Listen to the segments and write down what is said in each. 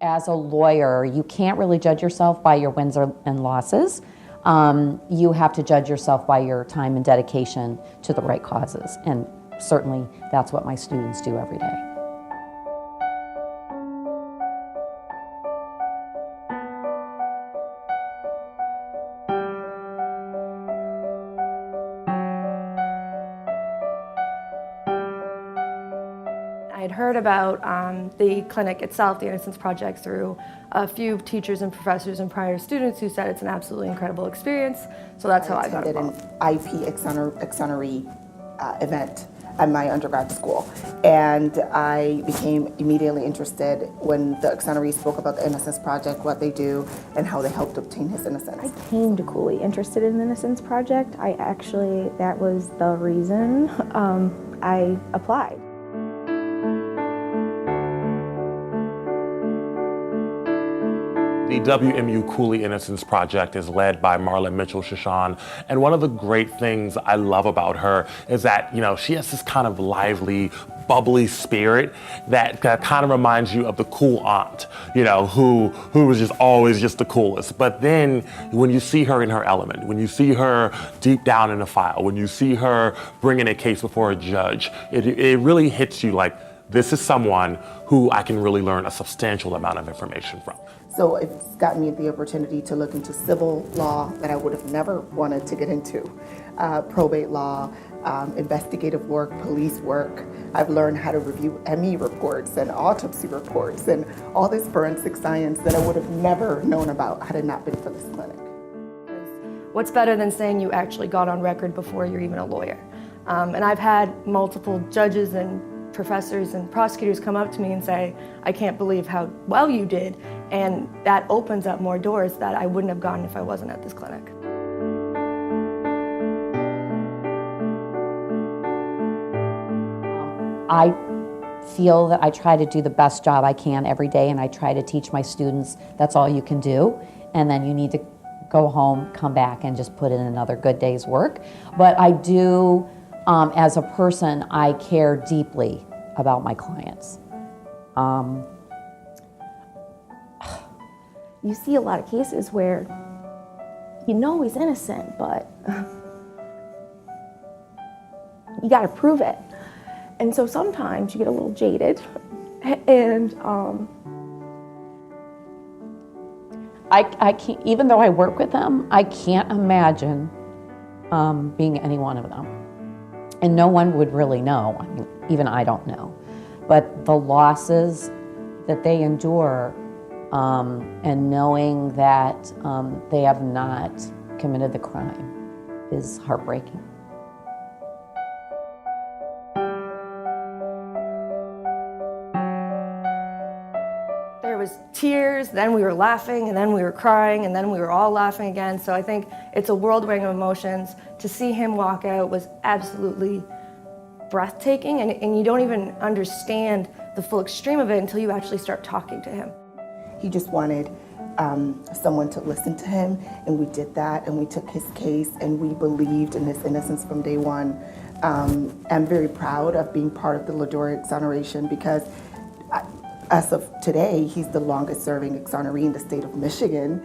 As a lawyer, you can't really judge yourself by your wins and losses. You have to judge yourself by your time and dedication to the right causes. And certainly that's what my students do every day. I had heard about the clinic itself, the Innocence Project, through a few teachers and professors and prior students who said it's an absolutely incredible experience. So that's how I got involved. I attended an IP exoneration event at my undergrad school, and I became immediately interested when the exoneree spoke about the Innocence Project, what they do, and how they helped obtain his innocence. I came to Cooley interested in the Innocence Project. That was the reason I applied. The WMU-Cooley Innocence Project is led by Marlon Mitchell-Shashan, and one of the great things I love about her is that, she has this kind of lively, bubbly spirit that kind of reminds you of the cool aunt, who was just always just the coolest. But then when you see her in her element, when you see her deep down in the file, when you see her bringing a case before a judge, it really hits you like, this is someone who I can really learn a substantial amount of information from. So it's gotten me the opportunity to look into civil law that I would have never wanted to get into. Probate law, investigative work, police work. I've learned how to review ME reports and autopsy reports and all this forensic science that I would have never known about had it not been for this clinic. What's better than saying you actually got on record before you're even a lawyer? And I've had multiple judges and professors and prosecutors come up to me and say, I can't believe how well you did. And that opens up more doors that I wouldn't have gotten if I wasn't at this clinic. I feel that I try to do the best job I can every day, and I try to teach my students that's all you can do. And then you need to go home, come back, and just put in another good day's work. But I do, as a person, I care deeply about my clients. You see a lot of cases where he's innocent, but you got to prove it. And so sometimes you get a little jaded, and I can't, even though I work with them, I can't imagine being any one of them. And no one would really know. I mean, even I don't know. But the losses that they endure, and knowing that they have not committed the crime is heartbreaking. There was tears, then we were laughing, and then we were crying, and then we were all laughing again. So I think it's a whirlwind of emotions. To see him walk out was absolutely breathtaking, and you don't even understand the full extreme of it until you actually start talking to him. He just wanted someone to listen to him, and we did that, and we took his case, and we believed in his innocence from day one. I'm very proud of being part of the LeDura exoneration because as of today, he's the longest serving exoneree in the state of Michigan.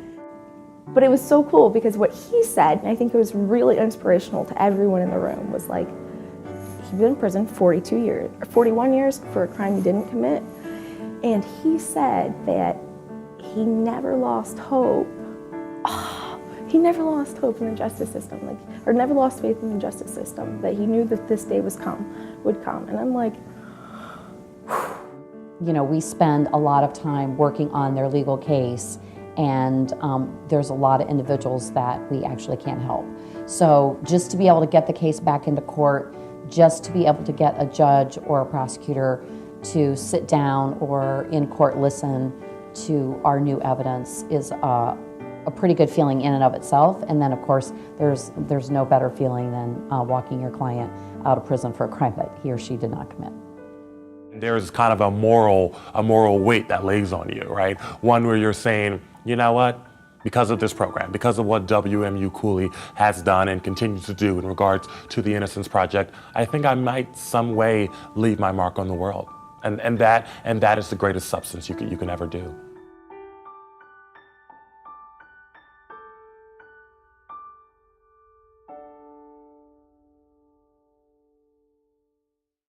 But it was so cool because what he said, and I think it was really inspirational to everyone in the room, was like, he'd been in prison 41 years for a crime he didn't commit. And he said that he never lost hope. He never lost hope in the justice system, or never lost faith in the justice system, that he knew that this day would come. And I'm like, we spend a lot of time working on their legal case, and there's a lot of individuals that we actually can't help. So just to be able to get the case back into court, just to be able to get a judge or a prosecutor to sit down or in court listen to our new evidence is a pretty good feeling in and of itself. And then, of course, there's no better feeling than walking your client out of prison for a crime that he or she did not commit. There's kind of a moral weight that lays on you, right? One where you're saying, you know what? Because of this program, because of what WMU-Cooley has done and continues to do in regards to the Innocence Project, I think I might some way leave my mark on the world. And that is the greatest substance you can ever do.